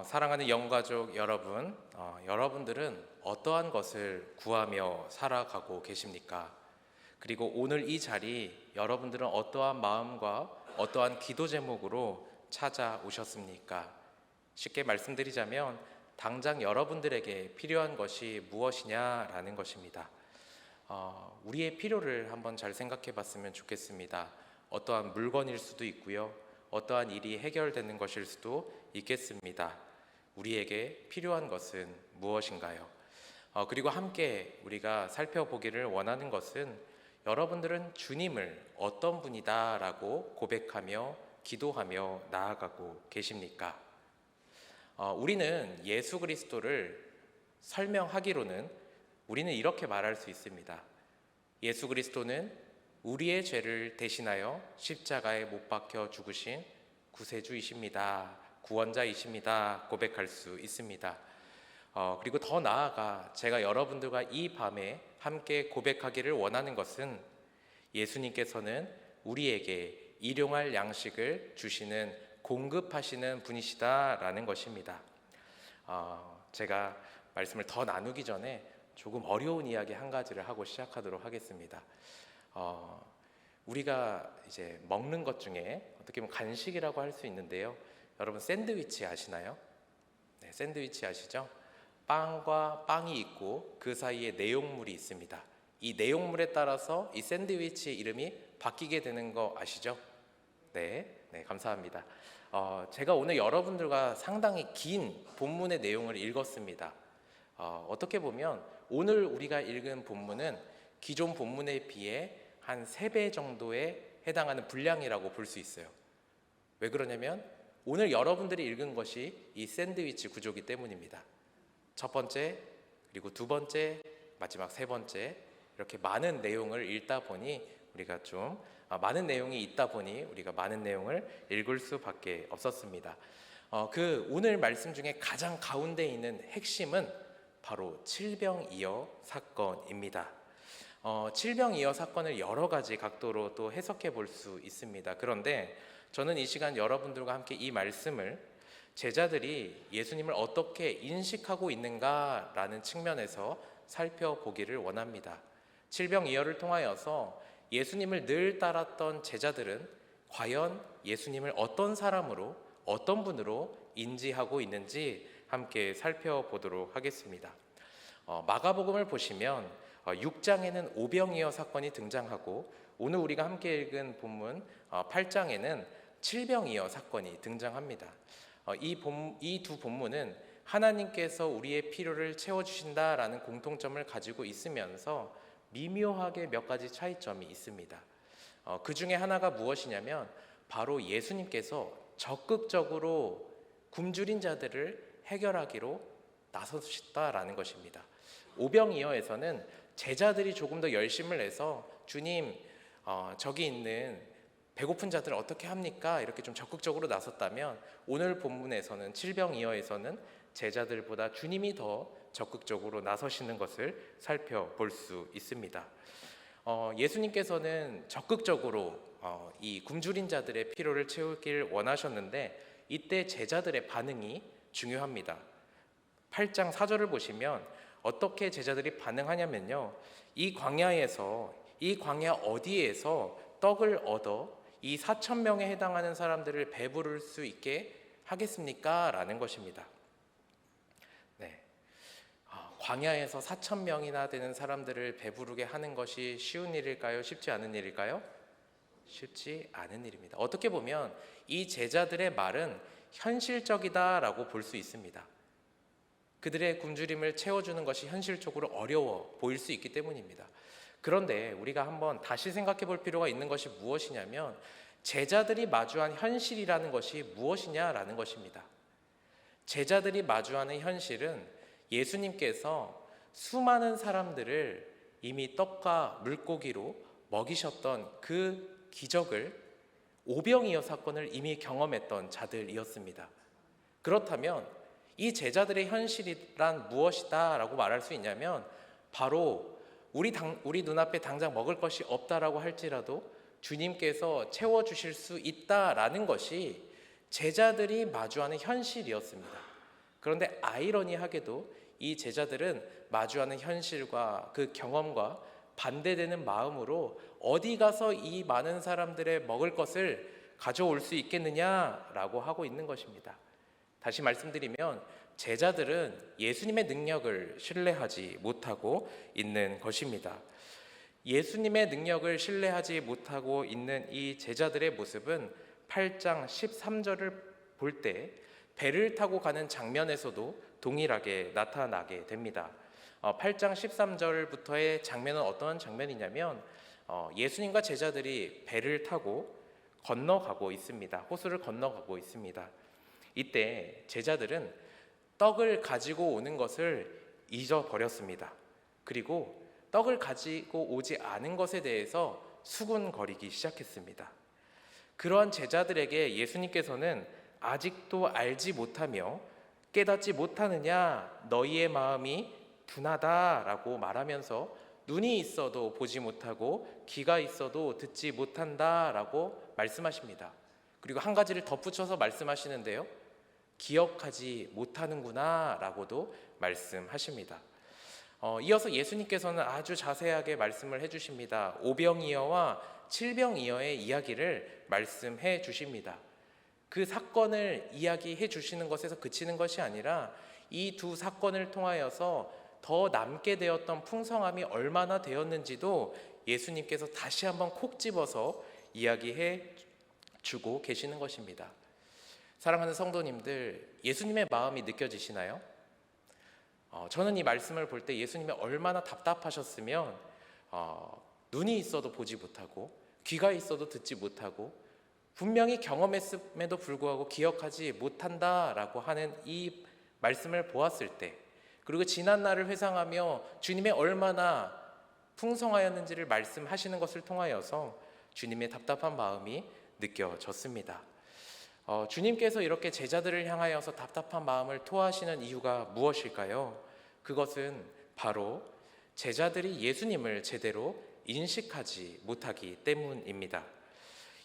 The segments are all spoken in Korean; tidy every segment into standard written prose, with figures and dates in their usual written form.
사랑하는 영가족 여러분, 여러분들은 어떠한 것을 구하며 살아가고 계십니까? 그리고 오늘 이 자리, 여러분들은 어떠한 마음과 어떠한 기도 제목으로 찾아오셨습니까? 쉽게 말씀드리자면, 당장 여러분들에게 필요한 것이 무엇이냐라는 것입니다. 우리의 필요를 한번 잘 생각해 봤으면 좋겠습니다. 어떠한 물건일 수도 있고요. 어떠한 일이 해결되는 것일 수도 있겠습니다. 우리에게 필요한 것은 무엇인가요? 그리고 함께 우리가 살펴보기를 원하는 것은 여러분들은 주님을 어떤 분이다라고 고백하며 기도하며 나아가고 계십니까? 우리는 예수 그리스도를 설명하기로는 우리는 이렇게 말할 수 있습니다. 예수 그리스도는 우리의 죄를 대신하여 십자가에 못 박혀 죽으신 구세주이십니다. 구원자이십니다. 고백할 수 있습니다. 그리고 더 나아가 제가 여러분들과 이 밤에 함께 고백하기를 원하는 것은 예수님께서는 우리에게 일용할 양식을 주시는 공급하시는 분이시다라는 것입니다. 제가 말씀을 더 나누기 전에 조금 어려운 이야기 한 가지를 하고 시작하도록 하겠습니다. 우리가 이제 먹는 것 중에 어떻게 보면 간식이라고 할 수 있는데요. 여러분 샌드위치 아시나요? 네, 샌드위치 아시죠? 빵과 빵이 있고 그 사이에 내용물이 있습니다. 이 내용물에 따라서 이 샌드위치의 이름이 바뀌게 되는 거 아시죠? 네, 감사합니다. 제가 오늘 여러분들과 상당히 긴 본문의 내용을 읽었습니다. 어떻게 보면 오늘 우리가 읽은 본문은 기존 본문에 비해 한 3배 정도에 해당하는 분량이라고 볼 수 있어요. 왜 그러냐면 오늘 여러분들이 읽은 것이 이 샌드위치 구조이기 때문입니다. 첫 번째, 그리고 두 번째, 마지막 세 번째 이렇게 많은 내용을 읽다 보니 우리가 좀 많은 내용이 있다 보니 우리가 많은 내용을 읽을 수밖에 없었습니다. 그 오늘 말씀 중에 가장 가운데 있는 핵심은 바로 칠병이어 사건입니다. 칠병이어 사건을 여러 가지 각도로 또 해석해 볼 수 있습니다. 그런데 저는 이 시간 여러분들과 함께 이 말씀을 제자들이 예수님을 어떻게 인식하고 있는가라는 측면에서 살펴보기를 원합니다. 칠병이어를 통하여서 예수님을 늘 따랐던 제자들은 과연 예수님을 어떤 사람으로, 어떤 분으로 인지하고 있는지 함께 살펴보도록 하겠습니다. 마가복음을 보시면 6장에는 오병이어 사건이 등장하고 오늘 우리가 함께 읽은 본문 8장에는 칠병이어 사건이 등장합니다. 이 두 본문은 하나님께서 우리의 필요를 채워주신다라는 공통점을 가지고 있으면서 미묘하게 몇 가지 차이점이 있습니다. 그 중에 하나가 무엇이냐면 바로 예수님께서 적극적으로 굶주린 자들을 해결하기로 나서셨다라는 것입니다. 오병이어에서는 제자들이 조금 더 열심을 내서 주님 저기 있는 배고픈 자들을 어떻게 합니까? 이렇게 좀 적극적으로 나섰다면 오늘 본문에서는 칠병이어에서는 제자들보다 주님이 더 적극적으로 나서시는 것을 살펴볼 수 있습니다. 예수님께서는 적극적으로 이 굶주린 자들의 필요를 채우길 원하셨는데 이때 제자들의 반응이 중요합니다. 8장 4절을 보시면 어떻게 제자들이 반응하냐면요, 이 광야 어디에서 떡을 얻어 이 4,000명에 해당하는 사람들을 배부를 수 있게 하겠습니까? 라는 것입니다. 네, 광야에서 4,000명이나 되는 사람들을 배부르게 하는 것이 쉬운 일일까요? 쉽지 않은 일일까요? 쉽지 않은 일입니다. 어떻게 보면 이 제자들의 말은 현실적이다라고 볼 수 있습니다. 그들의 굶주림을 채워주는 것이 현실적으로 어려워 보일 수 있기 때문입니다. 그런데 우리가 한번 다시 생각해 볼 필요가 있는 것이 무엇이냐면 제자들이 마주한 현실이라는 것이 무엇이냐라는 것입니다. 제자들이 마주하는 현실은 예수님께서 수많은 사람들을 이미 떡과 물고기로 먹이셨던 그 기적을 오병이어 사건을 이미 경험했던 자들이었습니다. 그렇다면 이 제자들의 현실이란 무엇이다 라고 말할 수 있냐면 바로 우리 눈앞에 당장 먹을 것이 없다라고 할지라도 주님께서 채워주실 수 있다라는 것이 제자들이 마주하는 현실이었습니다. 그런데 아이러니하게도 이 제자들은 마주하는 현실과 그 경험과 반대되는 마음으로 어디 가서 이 많은 사람들의 먹을 것을 가져올 수 있겠느냐라고 하고 있는 것입니다. 다시 말씀드리면 제자들은 예수님의 능력을 신뢰하지 못하고 있는 것입니다. 예수님의 능력을 신뢰하지 못하고 있는 이 제자들의 모습은 8장 13절을 볼 때 배를 타고 가는 장면에서도 동일하게 나타나게 됩니다. 8장 13절부터의 장면은 어떤 장면이냐면 예수님과 제자들이 배를 타고 건너가고 있습니다. 호수를 건너가고 있습니다. 이때 제자들은 떡을 가지고 오는 것을 잊어버렸습니다. 그리고 떡을 가지고 오지 않은 것에 대해서 수군거리기 시작했습니다. 그러한 제자들에게 예수님께서는 아직도 알지 못하며 깨닫지 못하느냐, 너희의 마음이 둔하다라고 말하면서 눈이 있어도 보지 못하고 귀가 있어도 듣지 못한다라고 말씀하십니다. 그리고 한 가지를 덧붙여서 말씀하시는데요, 기억하지 못하는구나 라고도 말씀하십니다. 이어서 예수님께서는 아주 자세하게 말씀을 해주십니다. 오병이어와 칠병이어의 이야기를 말씀해 주십니다. 그 사건을 이야기해 주시는 것에서 그치는 것이 아니라 이 두 사건을 통하여서 더 남게 되었던 풍성함이 얼마나 되었는지도 예수님께서 다시 한번 콕 집어서 이야기해 주고 계시는 것입니다. 사랑하는 성도님들, 예수님의 마음이 느껴지시나요? 저는 이 말씀을 볼 때 예수님이 얼마나 답답하셨으면 눈이 있어도 보지 못하고 귀가 있어도 듣지 못하고 분명히 경험했음에도 불구하고 기억하지 못한다라고 하는 이 말씀을 보았을 때, 그리고 지난 날을 회상하며 주님의 얼마나 풍성하였는지를 말씀하시는 것을 통하여서 주님의 답답한 마음이 느껴졌습니다. 주님께서 이렇게 제자들을 향하여서 답답한 마음을 토하시는 이유가 무엇일까요? 그것은 바로 제자들이 예수님을 제대로 인식하지 못하기 때문입니다.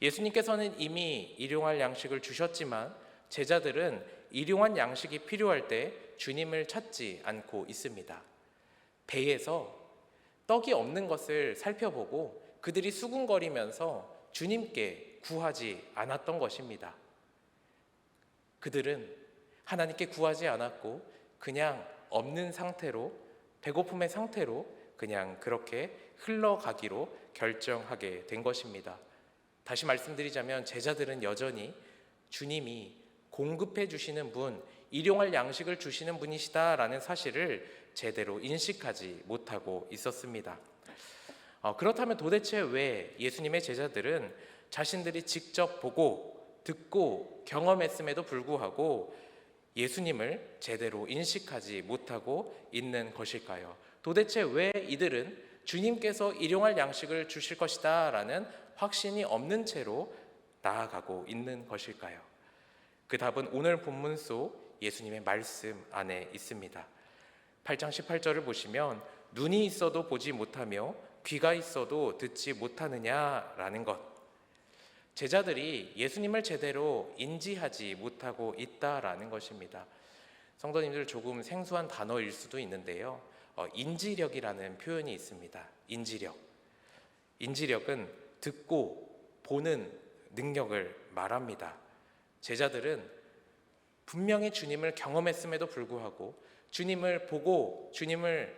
예수님께서는 이미 일용할 양식을 주셨지만 제자들은 일용할 양식이 필요할 때 주님을 찾지 않고 있습니다. 배에서 떡이 없는 것을 살펴보고 그들이 수군거리면서 주님께 구하지 않았던 것입니다. 그들은 하나님께 구하지 않았고 그냥 없는 상태로, 배고픔의 상태로 그냥 그렇게 흘러가기로 결정하게 된 것입니다. 다시 말씀드리자면 제자들은 여전히 주님이 공급해 주시는 분, 일용할 양식을 주시는 분이시다라는 사실을 제대로 인식하지 못하고 있었습니다. 그렇다면 도대체 왜 예수님의 제자들은 자신들이 직접 보고 듣고 경험했음에도 불구하고 예수님을 제대로 인식하지 못하고 있는 것일까요? 도대체 왜 이들은 주님께서 일용할 양식을 주실 것이다 라는 확신이 없는 채로 나아가고 있는 것일까요? 그 답은 오늘 본문 속 예수님의 말씀 안에 있습니다. 8장 18절을 보시면 눈이 있어도 보지 못하며 귀가 있어도 듣지 못하느냐라는 것, 제자들이 예수님을 제대로 인지하지 못하고 있다라는 것입니다. 성도님들, 조금 생소한 단어일 수도 있는데요, 인지력이라는 표현이 있습니다. 인지력은 듣고 보는 능력을 말합니다. 제자들은 분명히 주님을 경험했음에도 불구하고 주님을 보고 주님을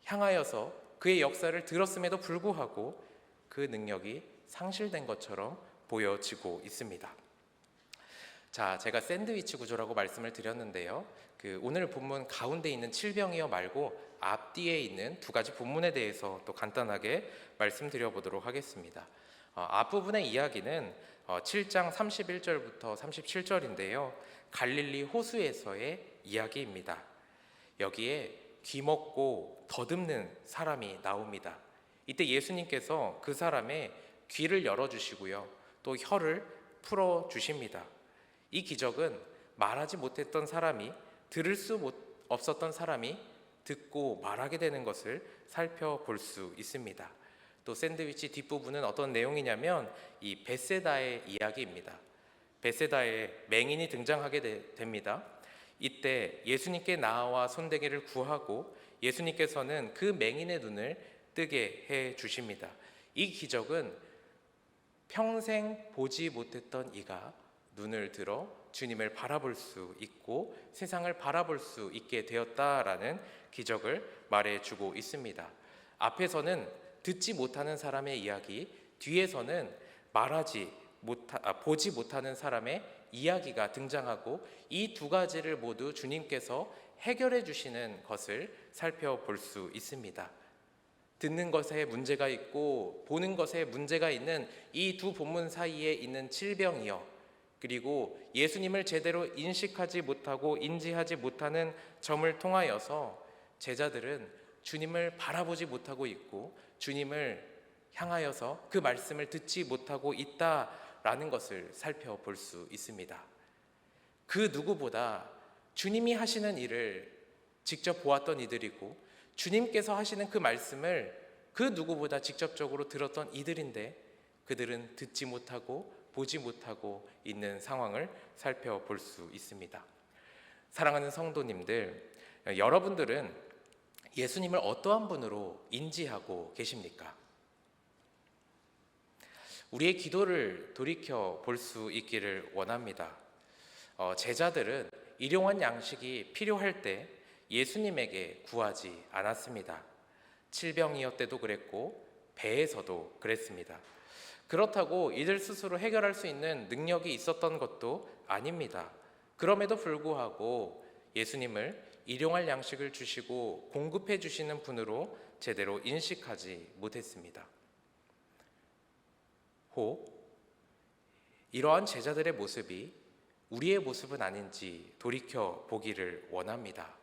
향하여서 그의 역사를 들었음에도 불구하고 그 능력이 상실된 것처럼 보여지고 있습니다. 자, 제가 샌드위치 구조라고 말씀을 드렸는데요, 오늘 본문 가운데 있는 칠병이어 말고 앞뒤에 있는 두 가지 본문에 대해서 또 간단하게 말씀드려 보도록 하겠습니다. 앞부분의 이야기는 7장 31절부터 37절인데요 갈릴리 호수에서의 이야기입니다. 여기에 귀먹고 더듬는 사람이 나옵니다. 이때 예수님께서 그 사람의 귀를 열어주시고요, 또 혀를 풀어주십니다. 이 기적은 말하지 못했던 사람이, 들을 수 없었던 사람이 듣고 말하게 되는 것을 살펴볼 수 있습니다. 또 샌드위치 뒷부분은 어떤 내용이냐면 이 벳세다의 이야기입니다. 베세다에 맹인이 등장하게 됩니다. 이때 예수님께 나와 손대기를 구하고 예수님께서는 그 맹인의 눈을 뜨게 해 주십니다. 이 기적은 평생 보지 못했던 이가 눈을 들어 주님을 바라볼 수 있고 세상을 바라볼 수 있게 되었다라는 기적을 말해주고 있습니다. 앞에서는 듣지 못하는 사람의 이야기, 뒤에서는 보지 못하는 사람의 이야기가 등장하고 이 두 가지를 모두 주님께서 해결해 주시는 것을 살펴볼 수 있습니다. 듣는 것에 문제가 있고 보는 것에 문제가 있는 이 두 본문 사이에 있는 질병이요, 그리고 예수님을 제대로 인식하지 못하고 인지하지 못하는 점을 통하여서 제자들은 주님을 바라보지 못하고 있고 주님을 향하여서 그 말씀을 듣지 못하고 있다라는 것을 살펴볼 수 있습니다. 그 누구보다 주님이 하시는 일을 직접 보았던 이들이고 주님께서 하시는 그 말씀을 그 누구보다 직접적으로 들었던 이들인데 그들은 듣지 못하고 보지 못하고 있는 상황을 살펴볼 수 있습니다. 사랑하는 성도님들, 여러분들은 예수님을 어떠한 분으로 인지하고 계십니까? 우리의 기도를 돌이켜 볼 수 있기를 원합니다. 제자들은 일용할 양식이 필요할 때 예수님에게 구하지 않았습니다. 칠병이었대도 그랬고 배에서도 그랬습니다. 그렇다고 이들 스스로 해결할 수 있는 능력이 있었던 것도 아닙니다. 그럼에도 불구하고 예수님을 일용할 양식을 주시고 공급해 주시는 분으로 제대로 인식하지 못했습니다. 혹 이러한 제자들의 모습이 우리의 모습은 아닌지 돌이켜 보기를 원합니다.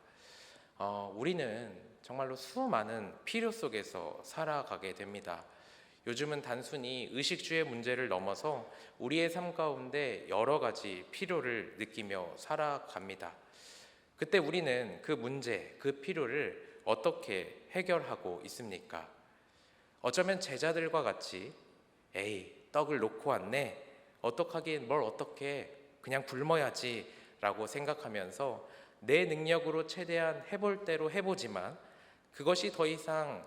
우리는 정말로 수많은 필요 속에서 살아가게 됩니다. 요즘은 단순히 의식주의 문제를 넘어서 우리의 삶 가운데 여러 가지 필요를 느끼며 살아갑니다. 그때 우리는 그 문제, 그 필요를 어떻게 해결하고 있습니까? 어쩌면 제자들과 같이 에이, 떡을 놓고 왔네, 어떡하긴 뭘 어떻게, 그냥 굶어야지 라고 생각하면서 내 능력으로 최대한 해볼 대로 해보지만 그것이 더 이상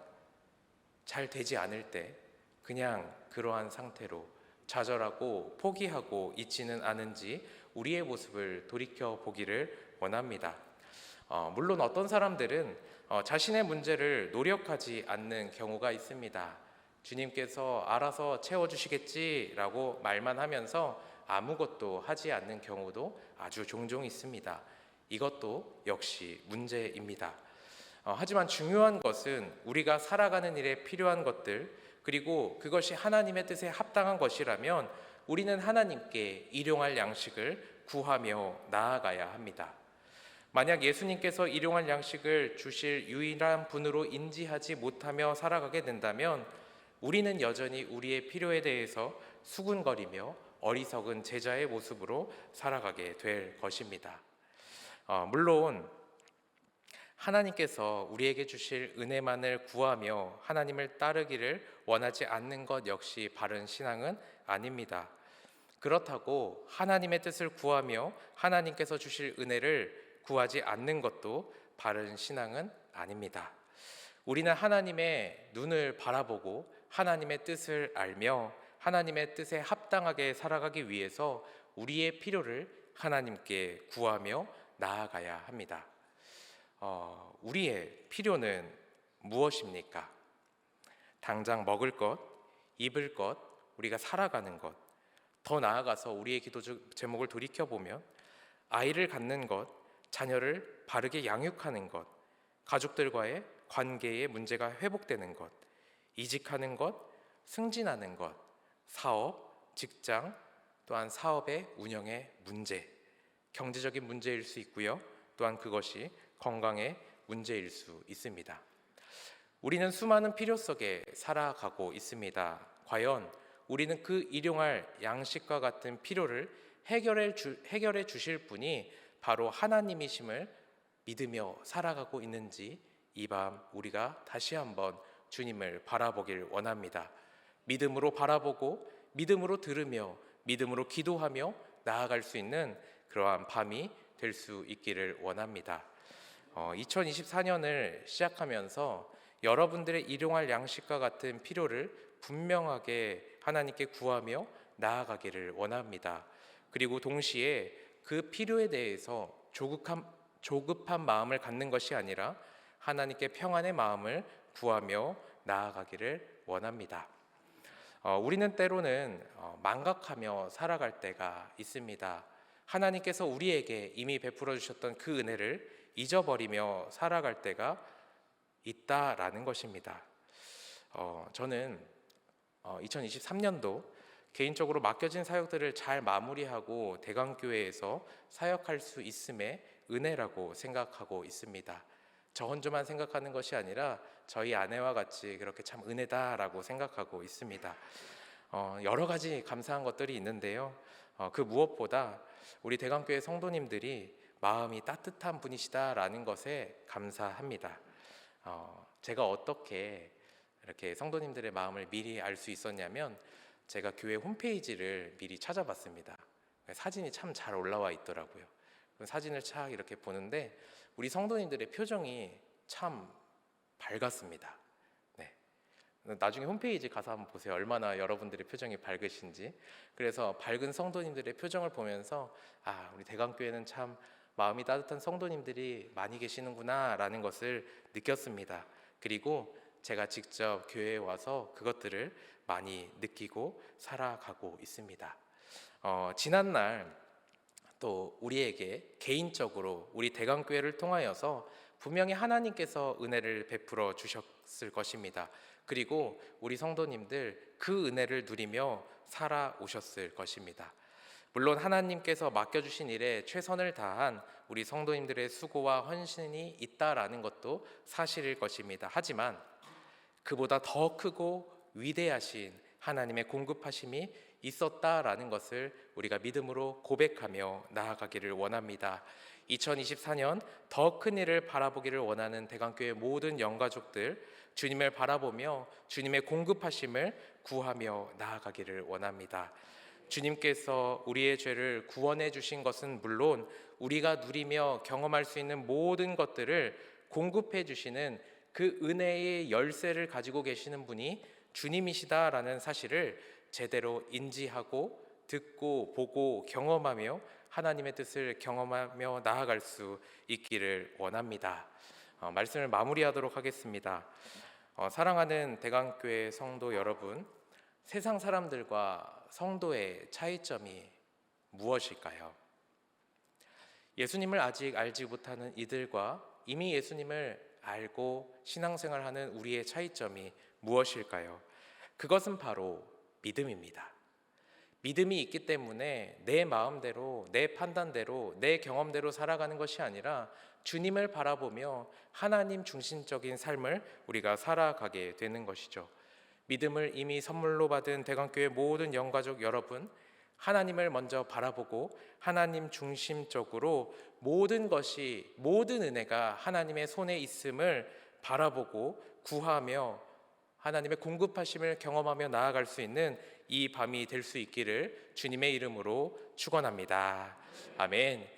잘 되지 않을 때 그냥 그러한 상태로 좌절하고 포기하고 있지는 않은지 우리의 모습을 돌이켜 보기를 원합니다. 물론 어떤 사람들은 자신의 문제를 노력하지 않는 경우가 있습니다. 주님께서 알아서 채워주시겠지라고 말만 하면서 아무것도 하지 않는 경우도 아주 종종 있습니다. 이것도 역시 문제입니다. 하지만 중요한 것은 우리가 살아가는 일에 필요한 것들, 그리고 그것이 하나님의 뜻에 합당한 것이라면 우리는 하나님께 일용할 양식을 구하며 나아가야 합니다. 만약 예수님께서 일용할 양식을 주실 유일한 분으로 인지하지 못하며 살아가게 된다면 우리는 여전히 우리의 필요에 대해서 수군거리며 어리석은 제자의 모습으로 살아가게 될 것입니다. 물론 하나님께서 우리에게 주실 은혜만을 구하며 하나님을 따르기를 원하지 않는 것 역시 바른 신앙은 아닙니다. 그렇다고 하나님의 뜻을 구하며 하나님께서 주실 은혜를 구하지 않는 것도 바른 신앙은 아닙니다. 우리는 하나님의 눈을 바라보고 하나님의 뜻을 알며 하나님의 뜻에 합당하게 살아가기 위해서 우리의 필요를 하나님께 구하며 나아가야 합니다. 우리의 필요는 무엇입니까? 당장 먹을 것, 입을 것, 우리가 살아가는 것, 더 나아가서 우리의 기도 제목을 돌이켜보면 아이를 갖는 것, 자녀를 바르게 양육하는 것, 가족들과의 관계의 문제가 회복되는 것, 이직하는 것, 승진하는 것, 사업, 직장, 또한 사업의 운영의 문제, 경제적인 문제일 수 있고요. 또한 그것이 건강의 문제일 수 있습니다. 우리는 수많은 필요 속에 살아가고 있습니다. 과연 우리는 그 일용할 양식과 같은 필요를 해결해 주실 분이 바로 하나님이심을 믿으며 살아가고 있는지 이 밤 우리가 다시 한번 주님을 바라보길 원합니다. 믿음으로 바라보고 믿음으로 들으며 믿음으로 기도하며 나아갈 수 있는 그러한 밤이 될 수 있기를 원합니다. 2024년을 시작하면서 여러분들의 일용할 양식과 같은 필요를 분명하게 하나님께 구하며 나아가기를 원합니다. 그리고 동시에 그 필요에 대해서 조급한 마음을 갖는 것이 아니라 하나님께 평안의 마음을 구하며 나아가기를 원합니다. 우리는 때로는 망각하며 살아갈 때가 있습니다. 하나님께서 우리에게 이미 베풀어 주셨던 그 은혜를 잊어버리며 살아갈 때가 있다라는 것입니다. 저는 2023년도 개인적으로 맡겨진 사역들을 잘 마무리하고 대강교회에서 사역할 수 있음의 은혜라고 생각하고 있습니다. 저 혼자만 생각하는 것이 아니라 저희 아내와 같이 그렇게 참 은혜다라고 생각하고 있습니다. 여러 가지 감사한 것들이 있는데요. 그 무엇보다 우리 대강교회 성도님들이 마음이 따뜻한 분이시다라는 것에 감사합니다. 제가 어떻게 이렇게 성도님들의 마음을 미리 알 수 있었냐면 제가 교회 홈페이지를 미리 찾아봤습니다. 사진이 참 잘 올라와 있더라고요. 사진을 착 이렇게 보는데 우리 성도님들의 표정이 참 밝았습니다. 네. 나중에 홈페이지 가서 한번 보세요. 얼마나 여러분들의 표정이 밝으신지. 그래서 밝은 성도님들의 표정을 보면서 우리 대강교회는 참 마음이 따뜻한 성도님들이 많이 계시는구나 라는 것을 느꼈습니다. 그리고 제가 직접 교회에 와서 그것들을 많이 느끼고 살아가고 있습니다. 지난날 또 우리에게 개인적으로 우리 대강교회를 통하여서 분명히 하나님께서 은혜를 베풀어 주셨을 것입니다. 그리고 우리 성도님들 그 은혜를 누리며 살아오셨을 것입니다. 물론 하나님께서 맡겨주신 일에 최선을 다한 우리 성도님들의 수고와 헌신이 있다라는 것도 사실일 것입니다. 하지만 그보다 더 크고 위대하신 하나님의 공급하심이 있었다라는 것을 우리가 믿음으로 고백하며 나아가기를 원합니다. 2024년 더 큰 일을 바라보기를 원하는 대강교회 모든 영가족들, 주님을 바라보며 주님의 공급하심을 구하며 나아가기를 원합니다. 주님께서 우리의 죄를 구원해 주신 것은 물론 우리가 누리며 경험할 수 있는 모든 것들을 공급해 주시는 그 은혜의 열쇠를 가지고 계시는 분이 주님이시다라는 사실을 제대로 인지하고 듣고 보고 경험하며 하나님의 뜻을 경험하며 나아갈 수 있기를 원합니다. 말씀을 마무리하도록 하겠습니다. 사랑하는 대강교회 성도 여러분, 세상 사람들과 성도의 차이점이 무엇일까요? 예수님을 아직 알지 못하는 이들과 이미 예수님을 알고 신앙생활하는 우리의 차이점이 무엇일까요? 그것은 바로 믿음입니다. 믿음이 있기 때문에 내 마음대로, 내 판단대로, 내 경험대로 살아가는 것이 아니라 주님을 바라보며 하나님 중심적인 삶을 우리가 살아가게 되는 것이죠. 믿음을 이미 선물로 받은 대강교회 모든 영가족 여러분, 하나님을 먼저 바라보고 하나님 중심적으로 모든 것이, 모든 은혜가 하나님의 손에 있음을 바라보고 구하며 하나님의 공급하심을 경험하며 나아갈 수 있는 이 밤이 될 수 있기를 주님의 이름으로 축원합니다. 아멘.